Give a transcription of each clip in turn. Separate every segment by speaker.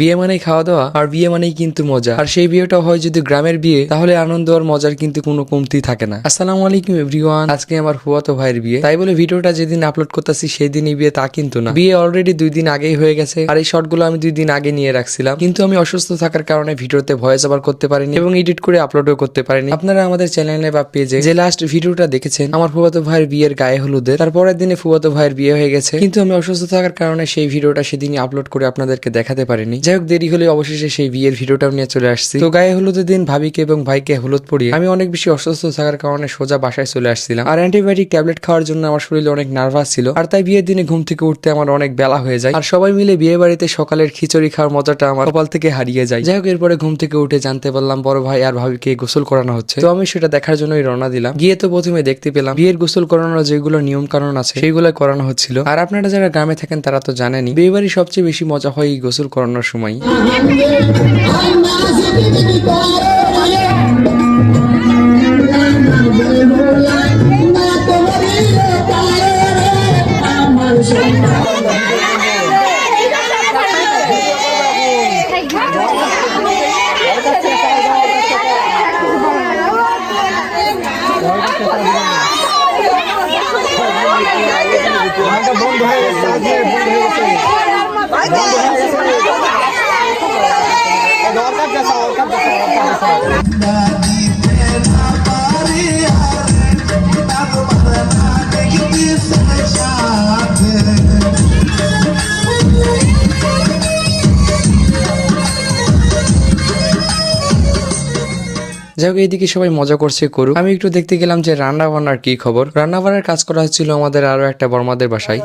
Speaker 1: বিয়ে মানেই খাওয়া দাওয়া, আর বিয়ে মানেই কিন্তু মজা। আর সেই বিয়েটা হয় যদি গ্রামের বিয়ে, তাহলে আনন্দ আর মজার কিন্তু কোনো কমতি থাকে না। আসসালামু আলাইকুম এভরিওয়ান, আজকে আমার ফুয়াতো ভাইয়ের বিয়ে, তাই বলে ভিডিওটা যেদিন আপলোড করতেছি সেই দিনই বিয়ে তা কিন্তু না। বিয়ে অলরেডি 2 দিন আগেই হয়ে গেছে, আর এই শর্টগুলো আমি 2 দিন আগে নিয়ে রাখছিলাম, কিন্তু আমি অসুস্থ থাকার কারণে ভিডিওতে ভয়েস ওভার করতে পারিনি এবং এডিট করে আপলোডও করতে পারিনি। আপনারা আমাদের চ্যানেলে বা পেজে যে লাস্ট ভিডিওটা দেখেছেন আমার ফুয়াতো ভাইয়ের বিয়ের গায়ে হলুদের, তারপরের দিনে ফুয়াতো ভাইয়ের বিয়ে হয়ে গেছে, কিন্তু আমি অসুস্থ থাকার কারণে সেই ভিডিওটা সেদিনই আপলোড করে আপনাদেরকে দেখাতে পারিনি। যাই হোক, দেরি হলে অবশেষে সেই বিয়ের ভিডিওটাও নিয়ে চলে আসছি। তো গায়ে হলুদের দিন ভাবিকে এবং ভাইকে হলুদ পরিয়ে আমি অনেক বেশি অসুস্থ থাকার কারণে সোজা বাসায় চলে আসছিলাম, আর অ্যান্টিবায়োটিক ট্যাবলেট খাওয়ার জন্য আমার শরীরে অনেক নার্ভাস ছিল, আর তাই বিয়ের দিনে ঘুম থেকে উঠতে আমার অনেক বেলা হয়ে যায়, আর সবাই মিলে বিয়ে বাড়িতে সকালের খিচুড়ি খাওয়ার মজাটা আমার কপাল থেকে হারিয়ে যায়। যাই হোক, এরপরে ঘুম থেকে উঠে জানতে পারলাম বড় ভাই আর ভাবিকে গোসল করানো হচ্ছে, তো আমি সেটা দেখার জন্যই রওনা দিলাম। গিয়ে তো প্রথমে দেখতে পেলাম বিয়ের গোসল করানোর যেগুলো নিয়ম কানুন আছে সেইগুলো করানো হচ্ছিল। আর আপনারা যারা গ্রামে থাকেন তারা তো জানেনই বিয়ে বাড়ি সবচেয়ে বেশি মজা হয় এই গোসল করানোর সময়।
Speaker 2: বন্ধ হয়ে গেছে,
Speaker 1: যাই হোক, এইদিকে সবাই মজা করছে করুক, আমি একটু দেখতে গেলাম যে রান্না বান্নার কি খবর। রান্না বান্নার কাজ করা হচ্ছিল আমাদের আরো একটা বর্মাদের বাসায়।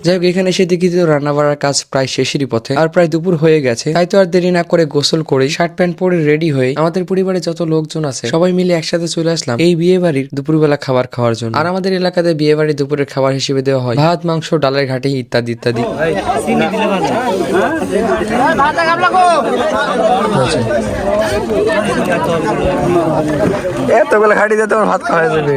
Speaker 1: যাই হোক, এখানে এসে দেখি তো রান্না বাড়ার কাজ প্রায় শেষেরই পথে, আর প্রায় দুপুর হয়ে গেছে, তাই তো আর দেরি না করে গোসল করে শার্ট প্যান্ট পরে রেডি হয়ে আমাদের পরিবারে যত লোকজন আছে সবাই মিলে একসাথে চলে আসলাম এই বিয়ে বাড়ির দুপুরবেলা খাবার খাওয়ার জন্য। আর আমাদের এলাকাতে বিয়ে বাড়ির দুপুরের খাবার হিসেবে দেওয়া হয় ভাত, মাংস, ডালের ঘাটি ইত্যাদি ইত্যাদি। এতগুলো ঘাটি দিয়ে তোমার ভাত খাওয়া যাবে।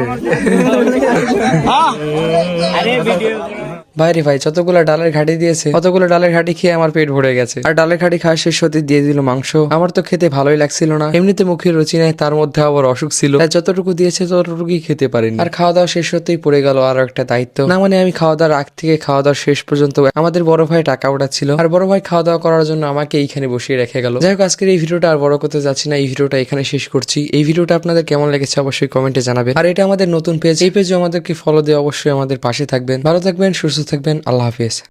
Speaker 1: ভাই রে ভাই, যতগুলো ডালের ঘাটি দিয়েছে অতগুলো ডালের ঘাটি খেয়ে আমার পেট ভরে গেছে, আর ডালের ঘাটি খাওয়া শেষ হতে দিয়ে দিল মাংস। আমার তো খেতে ভালোই লাগছিল না, এমনিতে মুখের রুচি নাই, তার মধ্যে আবার অসুখ ছিল, তাই যতটুকু দিয়েছে ততটুকুই খেতে পারিনি। আর খাওয়া দাওয়া শেষ হতেই পড়ে গেল আরো একটা দায়িত্ব, না মানে আমি খাওয়া দাওয়ার আগ থেকে খাওয়া দাওয়ার শেষ পর্যন্ত আমাদের বড় ভাই টাকা ওঠাচ্ছিল, আর বড় ভাই খাওয়া দাওয়া করার জন্য আমাকে এইখানে বসিয়ে রেখে গেল। যাই হোক, আজকের এই ভিডিওটা আর বড় করতে যাচ্ছি না, এই ভিডিওটা এখানে শেষ করছি। এই ভিডিওটা আপনাদের কেমন লেগেছে অবশ্যই কমেন্টে জানাবেন, আর এটা আমাদের নতুন পেজ, এই পেজে আমাদেরকে ফলো দিয়ে অবশ্যই আমাদের পাশে থাকবেন। ভালো থাকবেন, সুস্থ থাকবেন, আল্লাহ হাফিজ।